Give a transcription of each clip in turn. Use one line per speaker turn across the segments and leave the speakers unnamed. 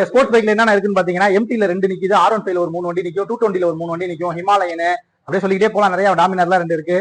Sports பைக்ல என்ன இருக்குன்னு பாத்தீங்கன்னா எம்டில 2 நிக்குது, R15 ஒரு 3 வண்டி நிக்கும், 220 ஒரு 3 வண்டி நிக்கும், ஹிமாலயன் அப்படியே சொல்லிக்கிட்டே போலாம். நிறைய டாமினர்லாம் 2 இருக்கு.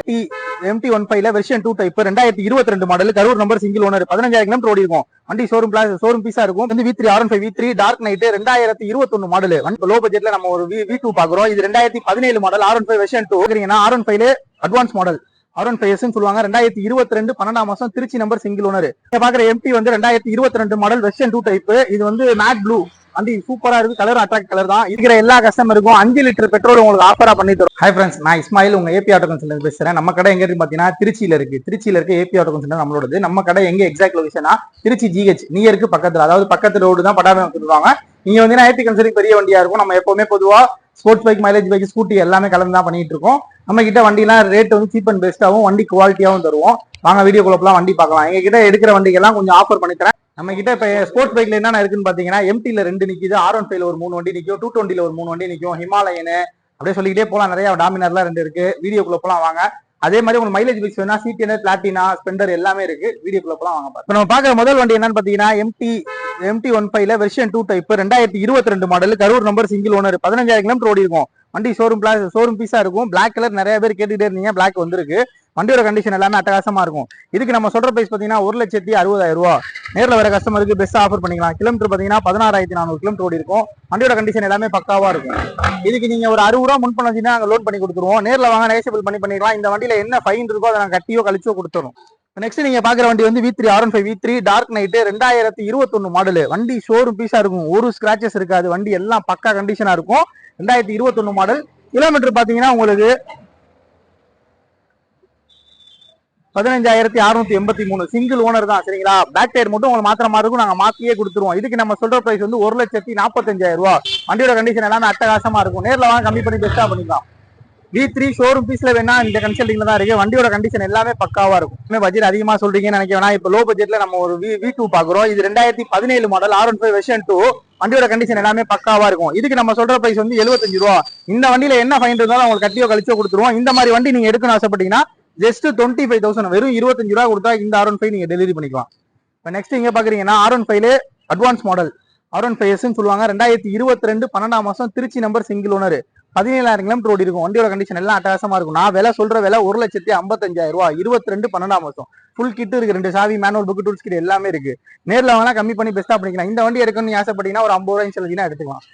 MT15 version 2 type 2022 model, Karur number, single owner, 15,000 kilometre ஓடி இருக்கும். வண்டி ஷோரூம் பீஸா இருக்கும். வந்து V3 R15 V3 dark night 2021 model. Low பட்ஜெட்ல நம்ம ஒரு V2 பாக்குறோம். இது 2017 model R15 version 2. R15 advance model R15 சொல்லுவாங்க. 2022 12ஆம் மாசம் திருச்சி நம்பர், சிங்கிள் ஓனர். நீங்க பாக்குற MT வந்து 2022 மாடல் வெர்ஷன் 2 டைப். இது வந்து மேட் ப்ளூ வண்டி, சூப்பரா இருக்கு. கலர் அட்ராக்ட் கலர் தான். இருக்கிற எல்லா கஸ்டமருக்கும் 5 லிட்டர் பெட்ரோல் உங்களுக்கு ஆஃபரா பண்ணி தரும். ஹாய் ஃப்ரெண்ட்ஸ், நான் இஸ்மாயில், உங்க ஏபி ஆட்டோ கன்சல்டன்ட் பேசுறேன். நம்ம கடை எங்க இருக்கு பாத்தீங்கன்னா திருச்சியில இருக்க ஏபி ஆட்டோ கன்சல்டன்ட் நம்மளோடது. நம்ம கடை எங்க எக்ஸாக்ட் லொகேஷனா திருச்சி GH நியருக்கு பக்கத்துல, அதாவது பக்கத்து ரோடு தான் பட்டாபி கொடுத்துருவாங்க. நீங்க வந்து ஏபி கன்சல்டிங் பெரிய வண்டியா இருக்கும். நம்ம எப்பவுமே பொதுவா sports bike, mileage bike, scooty எல்லாமே கலந்து தான் பண்ணிட்டு இருக்கோம். நம்ம கிட்ட வண்டிலாம் ரேட் வந்து சீப் அண்ட் பெஸ்ட்டாவும் வண்டி குவாலிட்டியாவும் தருவோம். வாங்க வீடியோக்குள்ள போலாம், வண்டி பார்க்கலாம். எங்க கிட்ட எடுக்கிற வண்டிகள்லாம் கொஞ்சம் ஆஃபர் பண்ணி தரேன். நம்ம கிட்ட இப்ப ஸ்போர்ட்ஸ் பைக்ல என்ன இருக்குன்னு பாத்தீங்கன்னா எம்டில 2 நிக்குது, R15 ஒரு 3 வண்டி நிக்கும், 220 ஒரு 3 வண்டி நிக்கும், ஹிமாலயன் அப்படியே சொல்லிக்கிட்டே போலாம். நிறைய டாமினர்லாம் 2 இருக்கு. வீடியோக்குள்ள போலாம் வாங்க. அதே மாதிரி உங்களுக்கு மைலேஜ் பைக்ஸ் வேணா CTN, பிளாட்டினா, ஸ்பெண்டர் எல்லாமே இருக்கு. வீடியோக்குள்ள போலாம் வாங்க. இப்போ நம்ம பாக்குற முதல் வண்டி என்னன்னு பாத்தீங்கன்னா MT15 version 2 type 2022 model, Karur number, single owner, 15,000 kilometre ஓடி இருக்கும். வண்டி ஷோரூம் பீஸா இருக்கும். பிளாக் கலர், நிறைய பேர் கேட்டுட்டே இருந்தீங்க, பிளாக் வந்திருக்கு. வண்டியோட கண்டிஷன் எல்லாமே அட்டகாசமா இருக்கும். இதுக்கு நம்ம சொல்ற பிரைஸ் பாத்தீங்கன்னா 1,60,000 ரூபாய். நேரில் வர கஸ்டமருக்கு பெஸ்ட் ஆஃபர் பண்ணிக்கலாம். கிலோமீட்டர் பாத்தீங்கன்னா 16,400 கிலோமீட்டர் ஓடி இருக்கும். வண்டியோட கண்டிஷன் எல்லாமே பக்காவா இருக்கும். இதுக்கு நீங்க ஒரு 60 ரூபா முன் பண்ண வச்சீங்கன்னா நாங்க லோட் பண்ணி கொடுத்துருவோம். நேரில் வாங்க, நெகோஷியபிள் பண்ணிக்கலாம். இந்த வண்டியில என்ன ஃபைன் இருக்கோ அதை நாங்க கட்டியோ கழிச்சோ கொடுத்துரும். நெக்ஸ்ட் நீங்க பாக்குற வண்டி வந்து V3 R15 V3 dark night 2021 model. வண்டி ஷோரூம் பீஸா இருக்கும். ஒரு ஸ்கிராச்சஸ் இருக்காது. வண்டி எல்லாம் பக்கா கண்டிஷனா இருக்கும். 2021 மாடல். கிலோமீட்டர் பாத்தீங்கன்னா உங்களுக்கு 15,683. சிங்கிள் ஓனர் தான், சரிங்களா? பேக் டயர் மட்டும் உங்களுக்கு மாத்திர மாதிரி இருக்கும். நாங்க மாத்தியே கொடுத்துருவோம். இதுக்கு நம்ம சொல்ற பிரைஸ் வந்து 1,45,000 ரூபாய். வண்டியோட கண்டிஷன் எல்லாமே அட்டகாசமா இருக்கும். நேரில் வாங்க, கம்மி பண்ணி பெஸ்டா பண்ணிக்கலாம். V3 ஷோரூம் பீஸ்ல வேணா இந்த கன்சல்டிங்ல தான் இருக்கு. வண்டியோட கண்டிஷன் எல்லாமே பக்காவா இருக்கும். பட்ஜெட் அதிகமா சொல்றீங்கன்னு நினைக்க வேணா. இப்ப லோ பட்ஜெட்ல நம்ம ஒரு V2 பாக்குறோம். இது 2017 மாடல் R15 வெர்ஷன் 2. வண்டியோட கண்டிஷன் எல்லாமே பக்காவா இருக்கும். இதுக்கு நம்ம சொல்ற பிரைஸ் வந்து 75 ரூபா. இந்த வண்டியில என்ன ஃபைன் இருந்தாலும் உங்களுக்கு கட்டியோ கழிச்சோ கொடுத்துருவோம். இந்த மாதிரி வண்டி நீங்க எடுக்கணும் ஆசைப்பட்டீங்கன்னா ஜஸ்ட் 25,000, வெறும் 25 ரூபா கொடுத்தா இந்த R15 நீங்க டெலிவரி பண்ணிக்கலாம். இப்போ நெக்ஸ்ட் இங்க பாக்குறீங்கன்னா R15 அட்வான்ஸ் மாடல் R15 சொல்லுவாங்க. 2022 12ஆம் மாசம் Trichy number, single owner, 17,000 kilometre ஓடி இருக்கும். வண்டியோட கண்டிஷன் எல்லாம் அட்டகாசமா இருக்கும். நான் விலை சொல்ற விலை 1,55,000 ரூபாய். 22 12ஆம் மாசம் ஃபுல் கிட் இருக்கு. 2 சாவி, மேனுவல், புக், டூல்ஸ் கிட் எல்லாமே இருக்கு. நேரில் வாங்கினா கம்மி பண்ணி பெஸ்டா பண்ணிக்கலாம். இந்த வண்டி எடுக்கணும்னு ஆசைப்பட்டீங்கன்னா ஒரு 50 ரூபாய் இன்சல்னா எடுத்துக்கலாம்.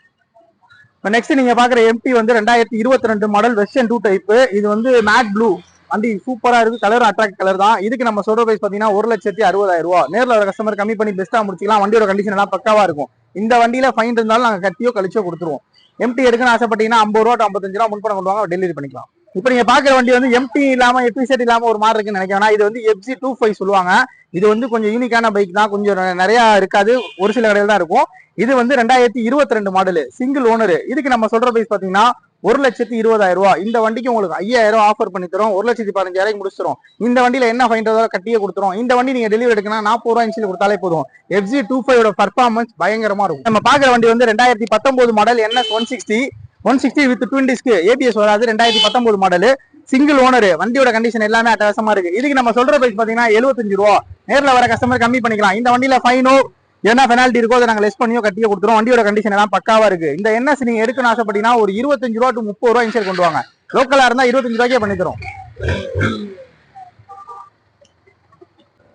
இப்போ நெக்ஸ்ட் நீங்க பாக்குற MT வந்து 2022 மாடல் வெர்ஷன் 2 டைப். இது வந்து மேட் ப்ளூ வண்டி, சூப்பரா இருக்கு. கலர் அட்ராக்ட் கலர் தான். இதுக்கு நம்ம சொல்ற பிரைஸ் பாத்தீங்கன்னா 1,60,000 ரூபாய். நேரில் வர கஸ்டமர் கம்மி பண்ணி பெஸ்டா முடிச்சுக்கலாம். வண்டியோட கண்டிஷன் எல்லாம் பக்காவா இருக்கும். இந்த வண்டியில ஃபைன் இருந்தாலும் நாங்க கட்டியோ கழிச்சோ கொடுத்துருவோம். MT எடுக்கணும்னு ஆசைப்பட்டீங்கன்னா 50 ரூபா to 55 ரூபா முன் பணம் கொண்டு வாங்க, டெலிவரி பண்ணிக்கலாம். இப்போ நீங்க பாக்குற வண்டி வந்து MT இல்லாம FZ இல்லாம ஒரு மாதிரி இருக்குன்னு நினைக்கிறேன். இது வந்து FZ25 சொல்லுவாங்க. இது வந்து கொஞ்சம் யூனிக்கான பைக் தான். கொஞ்சம் நிறைய இருக்காது, ஒரு சில கடையில் தான் இருக்கும். இது வந்து 2022 மாடல், சிங்கிள் ஓனர். இதுக்கு நம்ம சொல்ற பிரைஸ் பாத்தீங்கன்னா 1,20,000 ரூபாய். இந்த வண்டிக்கு உங்களுக்கு 5,000 ஆஃபர் பண்ணி தரோம். 1,15,000 முடிச்சிடும். இந்த வண்டியில என்ன ஃபைன் கட்டியே கொடுத்துரும். இந்த வண்டி நீங்க டெலிவரி எடுக்கணும் 40 ரூபாய் இன்சில் கொடுத்தாலே போதும். FZ25 பர்ஃபார்மன்ஸ் பயங்கரமா இருக்கும். நம்ம பாக்குற வண்டி வந்து 2019 model NS 160 with twin disk, ABS வராது. 2019 மாடல், சிங்கிள் ஓனர். வண்டியோட கண்டிஷன் எல்லாமே அட்டகாசமா இருக்கு. இதுக்கு நம்ம சொல்ற பிரைஸ் பாத்தீங்கன்னா 75 ரூபா. நேரில் வர கஸ்டமர் கம்மி பண்ணிக்கலாம். இந்த வண்டியில ஃபைனோ என்ன பெனால்ட்டி இருக்கோ அதை நாங்க லெஸ் பண்ணியோ கட்டியோ கொடுத்துருவோம். வண்டியோட கண்டிஷன் எல்லாம் பக்காவா இருக்கு. இந்த NS நீங்க எடுக்கணும் ஆசைப்பட்டீங்கன்னா ஒரு 25 ரூபா to 30 ரூபா இன்சல் கொண்டு வாங்க. லோக்கலா இருந்தா 25 ரூபாய்க்கே பண்ணி தரோம்.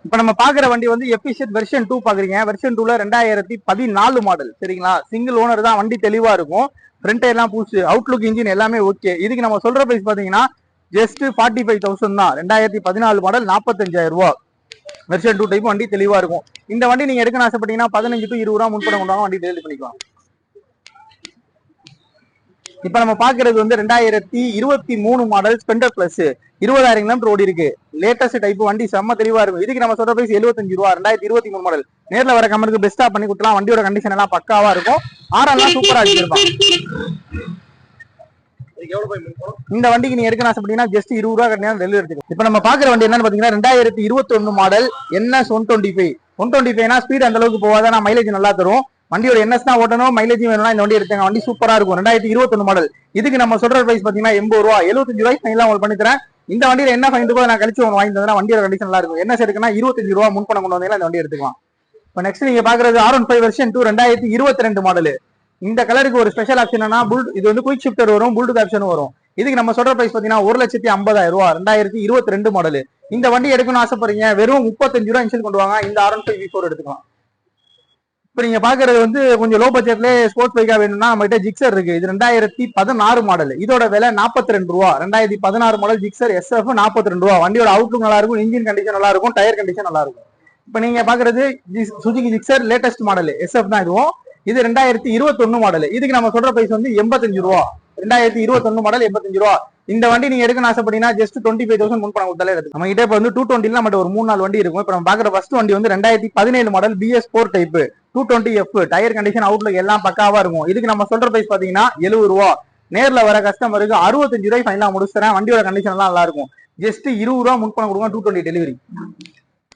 இப்ப நம்ம பாக்குற வண்டி வந்து FZ வெர்ஷன் 2 பாக்குறீங்க. வெர்ஷன் 2ல 2014 மாடல், சரிங்களா? சிங்கிள் ஓனர் தான். வண்டி தெளிவா இருக்கும். ஃப்ரண்ட் எல்லாம் பூசு, அவுட்லுக், இன்ஜின் எல்லாமே ஓகே. இதுக்கு நம்ம சொல்ற பிரைஸ் பாத்தீங்கன்னா ஜஸ்ட் 45,000 தான். 2014 மாடல், 45,000 ரூபாய். வெர்ஷன் 2 டைப் வண்டி தெளிவா இருக்கும். இந்த வண்டி நீங்க எடுக்கணும் ஆசைப்பட்டீங்கன்னா 15 to 20 ரூபா முன்பணம் கொண்டு வாங்க, வண்டி டெலிவரி பண்ணிக்கலாம். இப்ப நம்ம பாக்குறது வந்து 2023 மாடல் ஸ்பெண்டர் பிளஸ், 20,000 கிலோமீட்டர் ஓடி இருக்கு. லேட்டஸ்ட் டைப் வண்டி, செம்ம தெளிவா இருக்கும். இதுக்கு நம்ம சொல்ற பிரைஸ் 75 ரூபா. 2023 மாடல். நேரில் வர கம்பெனிக்கு பெஸ்டா பண்ணி கொடுக்கலாம். வண்டியோட கண்டிஷன் எல்லாம் பக்காவா இருக்கும். ஆரெல்லாம் சூப்பரா வச்சிருப்பான். இந்த வண்டிக்கு நீங்க எடுக்கணும் ஆசைப்பட்டீங்கன்னா ஜஸ்ட் 20 ரூபா கட்டினா டெலிவரி எடுத்துக்கலாம். இப்ப நம்ம பாக்குற வண்டி என்னன்னு பாத்தீங்கன்னா 2021 மாடல் NS 125. ஸ்பீட் அந்த அளவுக்கு போவாத, நான் மைலேஜ் நல்லா தரும். வண்டியோட NS தான் ஓட்டணும், மைலேஜ் வேணும்னா இந்த வண்டி எடுத்தாங்க. வண்டி சூப்பரா இருக்கும். 2021 மாடல். இதுக்கு நம்ம சொல்ற பிரைஸ் பாத்தீங்கன்னா 80 ரூபா. 75 ரூபாய்க்கு ஃபைனலா உங்களுக்கு பண்ணி தரேன். இந்த வண்டியில என்ன ஃபைன் இருக்கோ நான் கழிச்சு வாங்கி தந்தா வண்டியோட கண்டிஷன் நல்லா இருக்கும். NS எடுக்கணும் 25 ரூபா முன் பணம் கொண்டு வந்தீங்கன்னா இந்த வண்டி எடுத்துக்கலாம். இப்போ நெக்ஸ்ட் நீங்க பாக்குறது R15 வெர்ஷன் 2 2022 மாடல். இந்த கலருக்கு ஒரு ஸ்பெஷல் ஆப்ஷன் என்னன்னா இது வந்து குயிக் ஷிஃப்டர் வரும், ப்ளூடூத் ஆப்ஷன் வரும். இதுக்கு நம்ம சொல்ற பிரைஸ் பாத்தீங்கன்னா 1,50,000 ரூபாய், 2022 மாடல். இந்த வண்டி எடுக்கணும்னு ஆசைப்படுறீங்க, வெறும் 35 ரூபாய் இன்ஷியல் கொண்டு வாங்க, இந்த R15 V4 எடுத்துக்கலாம். இப்ப நீங்க பாக்குறது வந்து கொஞ்சம் லோ பட்ஜெட்ல ஸ்போர்ட்ஸ் பைக்கா வேணும்னா நம்ம கிட்ட ஜிக்ஸர் இருக்கு. இது 2016 மாடல். இதோட விலை 42 ரூபா. 2016 மாடல் ஜிக்ஸர் SF 42 ரூபா. வண்டியோட அவுட்லுக் நல்லா இருக்கும், இன்ஜின் கண்டிஷன் நல்லா இருக்கும், டயர் கண்டிஷன் நல்லா இருக்கும். இப்ப நீங்க பாக்குறது Suzuki Gixxer latest model SF தான் இதுவும். இது 2021 மாடல். இதுக்கு நம்ம சொல்ற பிரைஸ் வந்து 85 ரூபா. 2021 மாடல் 85 ரூபா. இந்த வண்டி நீங்க எடுக்கணும் ஆசைப்பட்டீங்கன்னா ஜஸ்ட் 25,000 முன் பணம் கொடுத்தாலே எடுத்து. நம்ம கிட்ட இப்ப வந்து 220 நம்ம ஒரு 3-4 வண்டி இருக்கும். இப்ப நம்ம பாக்குற ஃபர்ஸ்ட் வண்டி வந்து 2017 model BS4 type 220F. Tyre condition outlook எல்லாம் பக்காவா இருக்கும். இதுக்கு நம்ம சொல்ற பிரைஸ் பாத்தீங்கன்னா 70 ரூபா. நேர்ல வர கஸ்டமருக்கு 65 ரூபாய் ஃபைனலா முடிச்சுறேன். வண்டியோட கண்டிஷன் எல்லாம் நல்லா இருக்கும். ஜஸ்ட் 20 ரூபா முன் பணம் கொடுங்க, 220 டெலிவரி.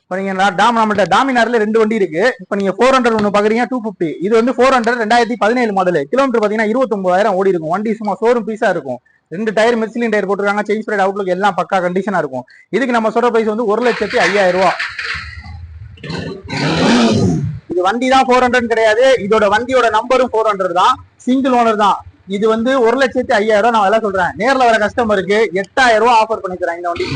இப்ப நீங்க நம்மள்ட்ட டாமினார்ல 2 வண்டி இருக்கு. இப்ப நீங்க 400 ஒன்னு பாக்குறீங்க, 250. இது வந்து 400 2017 மாடல். கிலோமீட்டர் பாத்தீங்கன்னா 29,000 ஓடி இருக்கும். வண்டி சும்மா ஷோரூம் பீஸா இருக்கும். 2 டயர் மிச்சிலின் டயர் போட்டுருக்காங்க, செயின் ஸ்ப்ரெட் அவுட்லுக் எல்லாம் பக்கா கண்டிஷனா இருக்கும். இதுக்கு நம்ம சொல்ற பிரைஸ் வந்து 1,05,000 ரூபாய். இது வண்டி தான் 400 கிடையாது, இதோட வண்டியோட நம்பரும் 400 தான், சிங்கிள் ஓனர் தான். இது வந்து 1,05,000 நான் எல்லாம் சொல்றேன். நேர்ல வர கஸ்டமருக்கு 8,000 ரூபாய் ஆஃபர் பண்ணி தரேன் இந்த வண்டி.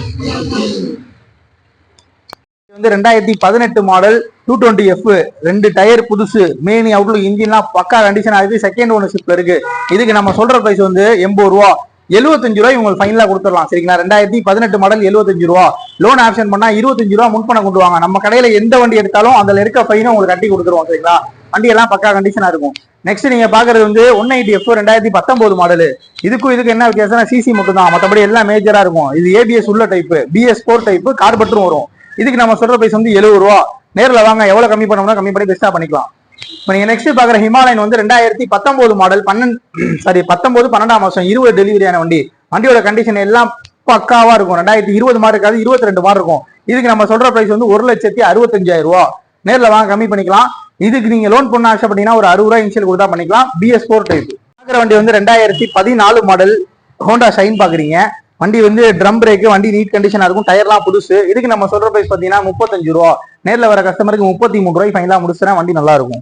வந்து 2018 மாடல் 220F. 2 டயர் புதுசு, மேனி அவுட்லுக் இன்ஜின்லாம் பக்கா கண்டிஷனா இருக்கு, செகண்ட் ஓனர்ஷிப்ல இருக்கு. இதுக்கு நம்ம சொல்ற பிரைஸ் வந்து 80 ரூபா. 75 ரூபாய் உங்களுக்கு ஃபைனலா கொடுத்துடலாம், சரிங்களா? 2018 மாடல் 75 ரூபா. லோன் ஆப்ஷன் பண்ணா 25 ரூபா முன்பணம் கொண்டு வாங்க. நம்ம கடையில எந்த வண்டி எடுத்தாலும் அதுல இருக்க ஃபைனை உங்களுக்கு கட்டி கொடுத்துருவோம், சரிங்களா? வண்டி எல்லாம் பக்கா கண்டிஷனா இருக்கும். நெக்ஸ்ட் நீங்க பாக்குறது வந்து 180F 2019 மாடல். இதுக்கு என்ன வித்தியாசம்னா சிசி மட்டும் தான், மற்றபடி எல்லாம் மேஜரா இருக்கும். இது ABS உள்ள டைப், BS4 டைப், கார்பெட்டரும் வரும். இதுக்கு நம்ம சொல்ற பிரைஸ் வந்து 70 ரூபா. நேரில் வாங்க, எவ்வளவு கம்மி பண்ணோம்னா கம்மி பண்ணி பெஸ்டா பண்ணிக்கலாம். இப்போ நீங்க நெக்ஸ்ட் பாக்குற ஹிமாலயன் வந்து 2019 மாடல் 12 மாசம் 20 டெலிவரியான வண்டி. வண்டியோட கண்டிஷன் எல்லாம் பக்காவா இருக்கும். 2020 மாடு இருக்காது, 22 மாடு இருக்கும். இதுக்கு நம்ம சொல்ற பிரைஸ் வந்து 1,65,000 ரூபா. நேரில் வாங்க கம்மி பண்ணிக்கலாம். இதுக்கு நீங்க லோன் பண்ண ஆசைப்பட்டீங்கன்னா ஒரு 60 ரூபாய் இன்ஷியல் கொடுத்தா பண்ணிக்கலாம். BS4 type. பாக்குற வண்டி வந்து 2014 மாடல் ஹோண்டா ஷைன் பாக்குறீங்க. வண்டி வந்து ட்ரம் பிரேக், வண்டி நீட் கண்டிஷனா இருக்கும், டயர்லாம் புதுசு. இதுக்கு நம்ம சொல்ற பிரைஸ் பாத்தீங்கன்னா 35 ரூபா. நேர்ல வர கஸ்டமருக்கு 33 ரூபாய் ஃபைனலா முடிச்சுறேன். வண்டி நல்லா இருக்கும்.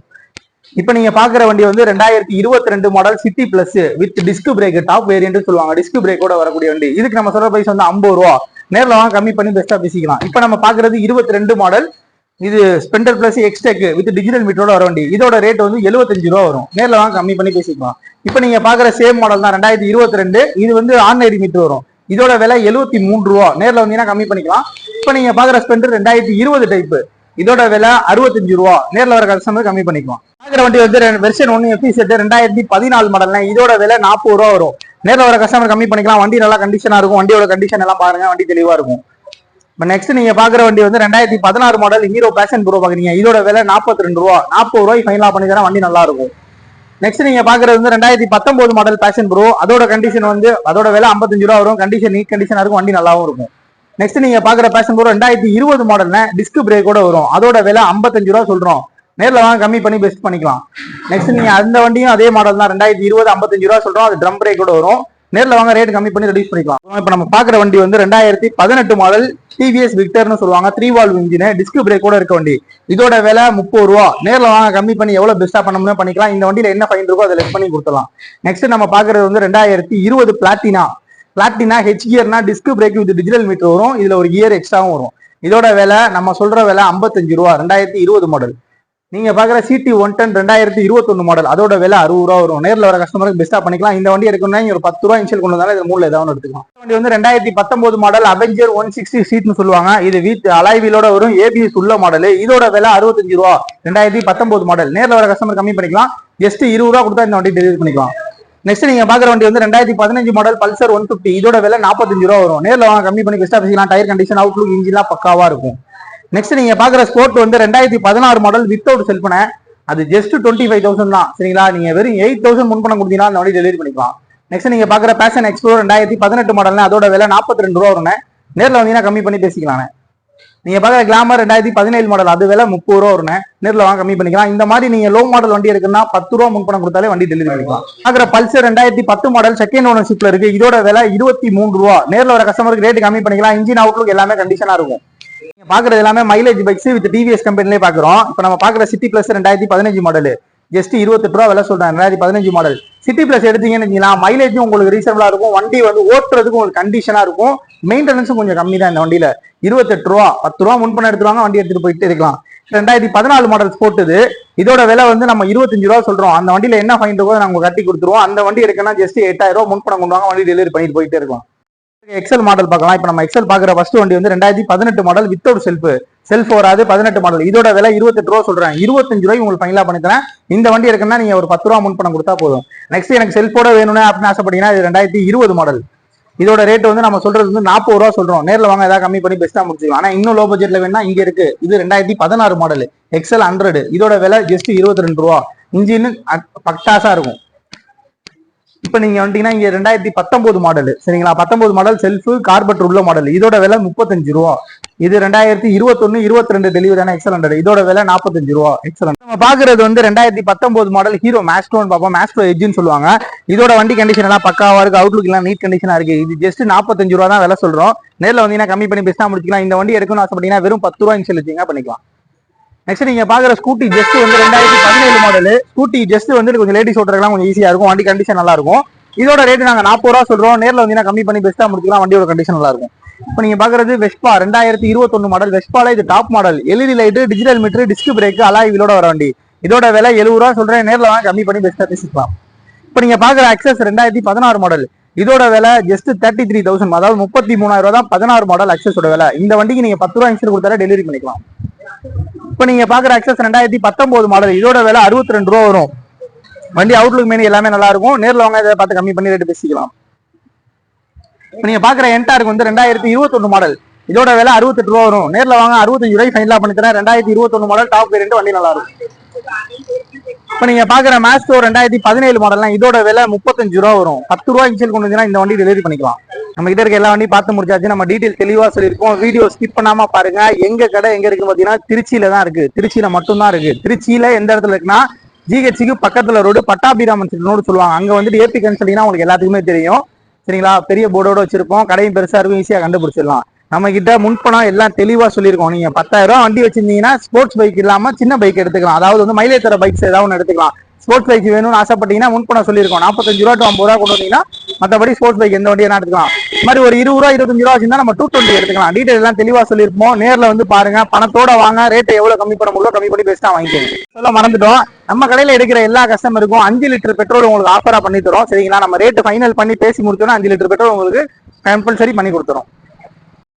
இப்ப நீங்க பாக்குற வண்டி வந்து 2022 model city plus with disc brake, top variant சொல்லுவாங்க, டிஸ்க் பிரேக்கோட வரக்கூடிய வண்டி. இதுக்கு நம்ம சொல்ற பிரைஸ் வந்து 50 ரூபா. நேர்ல வாங்க கம்மி பண்ணி பெஸ்டா பேசிக்கலாம். இப்ப நம்ம பாக்குறது 22 மாடல். இது Splendor plus Xtec with digital மீட்டரோட வர வண்டி. இதோட ரேட் வந்து 75 ரூபா வரும். நேர்ல வாங்க கம்மி பண்ணி பேசிக்கலாம். இப்ப நீங்க பாக்குற சேம் மாடல் தான் 2022. இது வந்து ஆர்டினரி மீட்டர் வரும். இதோட விலை 73 ரூபா. நேர்ல வந்தீங்கன்னா கம்மி பண்ணிக்கலாம். இப்ப நீங்க பாக்குற ஸ்பெண்டர் 2020 டைப். இதோட விலை 65 ரூபா. நேர்ல வர கஸ்டமர் கம்மி பண்ணிக்கலாம். பாக்குற வண்டி வந்து வெர்ஷன் 1 FZ 2014 மாடல். இதோட விலை 40 ரூபா வரும். நேர்ல வர கஸ்டமர் கம்மி பண்ணிக்கலாம். வண்டி நல்லா கண்டிஷனா இருக்கும். வண்டியோட கண்டிஷன் எல்லாம் பாருங்க, வண்டி தெளிவா இருக்கும். நெக்ஸ்ட் நீங்க பாக்குற வண்டி வந்து 2016 மாடல் ஹீரோ பேஷன் ப்ரோ பாக்குறீங்க. இதோட விலை 42 ரூபா. 40 ரூபாய் ஃபைனலா பண்ணி தரேன். வண்டி நல்லா இருக்கும். நெக்ஸ்ட் நீங்க பாக்குறது வந்து 2019 மாடல் பேஷன் ப்ரோ. அதோட கண்டிஷன் வந்து அதோட விலை 55 ரூபா வரும். கண்டிஷன் நீட் கண்டிஷனா இருக்கும், வண்டி நல்லாவும் இருக்கும். நெக்ஸ்ட் நீங்க பாக்குற பேஷன் ப்ரோ 2020 மாடல்ல டிஸ்க் பிரேக்கோட வரும். அதோட விலை 55 ரூபா சொல்றோம். நேர்ல வாங்க கம்மி பண்ணி பெஸ்ட் பண்ணிக்கலாம். நெக்ஸ்ட் நீங்க அந்த வண்டியும் அதே மாடல் தான், 2020 55 ரூபா சொல்றோம். அது ட்ரம் பிரேக்கோட வரும். நேர்ல வாங்க ரேட் கம்மி பண்ணி ரெடியூஸ் பண்ணிக்கலாம். இப்ப நம்ம பாக்குற வண்டி வந்து 2018 மாடல் TVS விக்டர்னு சொல்லுவாங்க, 3 வால்வ் இன்ஜின், டிஸ்க் பிரேக்கோட இருக்க வண்டி. இதோட விலை 30 ரூபா. நேர்ல வாங்க கம்மி பண்ணி எவ்வளவு பெஸ்டா பண்ண முடியும் பண்ணிக்கலாம். இந்த வண்டியில என்ன ஃபைன் இருக்கோ அதை லெஸ் பண்ணி கொடுத்துலாம். நெக்ஸ்ட் நம்ம பாக்குறது வந்து 2020 பிளாட்டினா ஹெச் கியர்னா disc brake with digital meter வரும். இதுல ஒரு கியர் எக்ஸ்ட்ராவும் வரும். இதோட விலை நம்ம சொல்ற விலை 55 ரூபா. 2020 மாடல். நீங்க பாக்குற CT 110 2021 மாடல். அதோட விலை 60 ரூபா வரும். நேர்ல வர கஸ்டமருக்கு பெஸ்டா பண்ணிக்கலாம். இந்த வண்டி எடுக்கணும்னா ஒரு 10 ரூபா இன்ஷியல் கொண்டு வந்தாலும் இது மூணுல ஏதாவது எடுத்துக்கலாம். வண்டி வந்து 2019 மாடல் அவெஞ்சர் 160 சீட்னு சொல்லுவாங்க. இது வித் அலாய்வீலோட வரும், ABS உள்ள மாடல். இதோட விலை 65 ரூபா. 2019 மாடல். நேர்ல வர கஸ்டமர் கம்மி பண்ணிக்கலாம். ஜஸ்ட் 20 ரூபா கொடுத்தா இந்த வண்டி டெலிவரி பண்ணிக்கலாம். நெக்ஸ்ட் நீங்க பாக்குற வண்டி வந்து 2015 மாடல் பல்சர் 150. இதோட விலை 45 ரூபா வரும். நேர்ல வாங்க கம்மி பண்ணி பெஸ்டா பேசிக்கலாம். டயர் கண்டிஷன், அவுட்லுக், இன்ஜின்லாம் பக்காவா இருக்கும். நெக்ஸ்ட் நீங்க பாக்குற ஸ்போர்ட் வந்து 2016 மாடல் வித்தவுட் செல்ஃபன. அது ஜஸ்ட் 25,000 தான், சரிங்களா? நீங்க வெறும் 8,000 முன்பணம் கொடுத்தீங்கன்னா அந்த வண்டி டெலிவரி பண்ணிக்கலாம். நெக்ஸ்ட் நீங்க பாக்குற பேஷன் எக்ஸ்ப்ளோர் 2018 மாடல். அதோட விலை 42 ரூபா வரும். நேர்ல வந்தீங்கன்னா கம்மி பண்ணி பேசிக்கலாம். நீங்க பாக்குற கிளாமர் 2017 மாடல். அது விலை 30 ரூபா வரும். நேர்ல வாங்க கம்மி பண்ணிக்கலாம். இந்த மாதிரி நீங்க லோ மாடல் வண்டி இருக்குன்னா 10 ரூபா முன்பணம் கொடுத்தாலே வண்டி டெலிவரி பண்ணிக்கலாம். பாக்குற பல்சர் 2010 மாடல் செகண்ட் ஓனர்ஷிப்ல இருக்கு. இதோட விலை 23 ரூபா. நேர்ல வர கஸ்டமருக்கு ரேட் கம்மி பண்ணிக்கலாம். இன்ஜின் அவுட்லுக் எல்லாமே கண்டிஷனா இருக்கும். பாக்குறது எல்லாமே மைலேஜ் பைக்ஸ் வித் டிவிஎஸ் கம்பெனிலே பாக்குறோம். இப்போ நம்ம பாக்குற சிட்டி பிளஸ் 2015 மாடல் ஜஸ்ட் 28 ரூபா விலை சொல்றேன். 2015 மாடல் சிட்டி பிளஸ் எடுத்தீங்கன்னு மைலேஜும் உங்களுக்கு ரீசனபிளா இருக்கும். வண்டி வந்து ஓட்டுறதுக்கும் உங்களுக்கு கண்டிஷனா இருக்கும். மெயின்டெனன்ஸும் கொஞ்சம் கம்மி தான் இந்த வண்டியில. 28 ரூபா 10 ரூபா முன்பணம் எடுத்துருவாங்க, வண்டி எடுத்துட்டு போயிட்டு இருக்கலாம். 2014 மாடல் ஸ்போர்ட் இதோட விலை வந்து நம்ம 25 ரூபா சொல்றோம். அந்த வண்டியில என்ன ஃபைன் இருக்கோ நாங்க கட்டி கொடுத்துருவோம். அந்த வண்டி இருக்குன்னா ஜஸ்ட் 8000 ரூபா முன்பணம் கொண்டு வாங்க, வண்டி டெலிவரி பண்ணிட்டு போயிட்டே இருக்கலாம். எக்ஸல் மாடல் பார்க்கலாம். இப்போ நம்ம எக்ஸல் பாக்குற ஃபர்ஸ்ட் வண்டி வந்து 2018 மாடல் வித்தவுட் செல்ஃப் வராது 18 மாடல். இதோட விலை 28 ரூபா சொல்றேன். 25 ரூபாய்க்கு உங்களுக்கு ஃபைனலா பண்ணி தரேன். இந்த வண்டி இருக்குன்னா நீங்க ஒரு 10 ரூபா முன்பணம் கொடுத்தா போதும். நெக்ஸ்ட் எனக்கு செல்ஃபோட வேணும்னு அப்படின்னு ஆசைப்பட்டீங்கன்னா இது 2020 மாடல். இதோட ரேட் வந்து நம்ம சொல்றது வந்து 40 ரூபா சொல்றோம். நேரில் வாங்க ஏதாவது கம்மி பண்ணி பெஸ்டா முடிச்சுக்கலாம். ஆனா இன்னும் லோ பட்ஜெட்ல வேணா இங்க இருக்கு. இது 2016 மாடல் எக்ஸல் 100. இதோட விலை ஜஸ்ட் 22 ரூபா. இன்ஜின் பட்டாசா இருக்கும். இப்ப நீங்க வந்துட்டீங்கன்னா இங்க 2019 மாடல் சரிங்களா. 19 மாடல் செல்ஃப் கார்பெட் உள்ள மாடல். இதோட விலை 35 ரூபா. இது 2021 22 டெலிவரியான எக்ஸல் 100. இதோட விலை 45 ரூபா. எக்ஸல் நம்ம பாக்குறது வந்து 2019 மாடல் ஹீரோ மேஸ்ட்ரோன்னு பார்ப்போம். மேஸ்ட்ரோ எட்ஜ்னு சொல்லுவாங்க. இதோட வண்டி கண்டிஷன் எல்லாம் பக்காவா இருக்கு. அவுட்லுக் எல்லாம் நீட் கண்டிஷனா இருக்கு. இது ஜஸ்ட் 45 ரூபா தான் விலை சொல்றோம். நேரில் வந்தீங்கன்னா கம்மி பண்ணி பெஸ்டா முடிச்சுக்கலாம். இந்த வண்டி எடுக்கணும்னு ஆசைப்பட்டீங்கன்னா வெறும் 10 ரூபா இன்ஷியல் வச்சீங்க பண்ணிக்கலாம். நெக்ஸ்ட் நீங்க பாக்குற ஸ்கூட்டி ஜஸ்ட் வந்து 2017 மாடல். ஸ்கூட்டி ஜஸ்ட் வந்து கொஞ்சம் லேடிஸ் ஓட்டுறதுலாம் கொஞ்சம் ஈஸியா இருக்கும். வண்டி கண்டிஷன் நல்லா இருக்கும். இதோட ரேட் நாங்க 40 ரூபா சொல்றோம். நேரில் வந்தீங்கன்னா கம்மி பண்ணி பெஸ்டா முடிச்சுக்கலாம். வண்டியோட கண்டிஷன் நல்லா இருக்கும். இப்போ நீங்க பாக்குறது வெஸ்பா 2021 மாடல். வெஸ்பால இது top model. LED light, digital meter, disc brake, alloy வீலோட வர வண்டி. இதோட விலை 70 ரூபா சொல்றேன். நேரில் வாங்க கம்மி பண்ணி பெஸ்டா பேசிக்கலாம். இப்போ நீங்க பாக்குற அக்சஸ் 2016 மாடல். இதோட விலை ஜஸ்ட் 33,000, அதாவது 33,000 ரூபா தான் 16 மாடல் அக்சஸோட விலை. இந்த வண்டிக்கு நீங்க 10 ரூபா இன்சூரன்ஸ் கொடுத்தாலே டெலிவரி பண்ணிக்கலாம். இப்போ நீங்க பாக்குற அக்சஸ் 2019 மாடல். இதோட விலை 62 ரூபா வரும். வண்டி அவுட்லுக் மெனி எல்லாமே நல்லா இருக்கும். நேரில் வாங்க இதை பார்த்து கம்மி பண்ணி ரேட்டு பேசிக்கலாம். இப்போ நீங்க பாக்குற என்டார்க்கு வந்து 2021 மாடல். இதோட விலை 68 ரூபா வரும். நேரில் வாங்க 65 ரூபாய் ஃபைனலா பண்ணி தரேன். 2021 மாடல் டாப் வேரியன்ட் வண்டி நல்லா இருக்கும். இப்போ நீங்க பாக்குற மேஸ்ட்ரோ 2017 மாடல்லாம். இதோட விலை 35 ரூபா வரும். 10 ரூபா இன்சூரன்ஸ் கொண்டு வந்தீங்கன்னா இந்த வண்டி டெலிவரி பண்ணிக்கலாம். நம்ம கிட்ட இருக்க எல்லா வண்டியும் பார்த்து முடிச்சாச்சு. நம்ம டீடைல் தெளிவா சொல்லியிருக்கோம். வீடியோ ஸ்கிப் பண்ணாம பாருங்க. எங்க கடை எங்க இருக்குன்னு பாத்தீங்கன்னா திருச்சியில தான் இருக்கு. திருச்சியில மட்டும் தான் இருக்கு. திருச்சியில எந்த இடத்துல இருக்குன்னா ஜிஹெச்சுக்கு பக்கத்துல ரோடு பட்டாபிராமன் ரோடு சொல்லுவாங்க. அங்க வந்துட்டு ஏபி கன்சல்டிங்னா உங்களுக்கு எல்லாத்துக்குமே தெரியும் சரிங்களா. பெரிய போர்டோட வச்சிருப்போம். கடையும் பெருசா இருக்கும். ஈஸியா கண்டுபிடிச்சிடலாம். நம்ம கிட்ட முன்பணம் எல்லாம் தெளிவா சொல்லியிருக்கோம். நீங்க 10,000 ரூபா வண்டி வச்சிருந்தீங்கன்னா ஸ்போர்ட்ஸ் பைக் இல்லாம சின்ன பைக் எடுத்துக்கலாம். அதாவது வந்து மைலேஜ் தர பைக்ஸ் ஏதாவது ஒன்று எடுத்துக்கலாம். ஸ்போர்ட்ஸ் பைக் வேணும்னு ஆசைப்பட்டீங்கன்னா முன்பணம் சொல்லியிருக்கோம். 45 ரூபா டு 50 ரூபா கொண்டு வந்தீங்கன்னா மற்றபடி ஸ்போர்ட்ஸ் பைக் எந்த வண்டியா எடுத்துக்கலாம். இந்த மாதிரி ஒரு 20 ரூபா 25 ரூபா வச்சிருந்தா நம்ம 220 எடுத்துக்கலாம். டீடைல் எல்லாம் தெளிவா சொல்லியிருப்போம். நேரில் வந்து பாருங்க. பணத்தோட வாங்க. ரேட்டை எவ்வளவு கம்மி பண்ண முடியும் கம்மி பண்ணி பெஸ்டா வாங்கிக்கோங்க. சொல்ல மறந்துட்டோம். நம்ம கடையில எடுக்கிற எல்லா கஸ்டமருக்கும் 5 லிட்டர் பெட்ரோல் உங்களுக்கு ஆஃபரா பண்ணி தரோம் சரிங்களா. நம்ம ரேட்டு ஃபைனல் பண்ணி பேசி முடிச்சோம்னா 5 லிட்டர் பெட்ரோல் உங்களுக்கு கம்பல்சரி பண்ணி கொடுத்துரும்.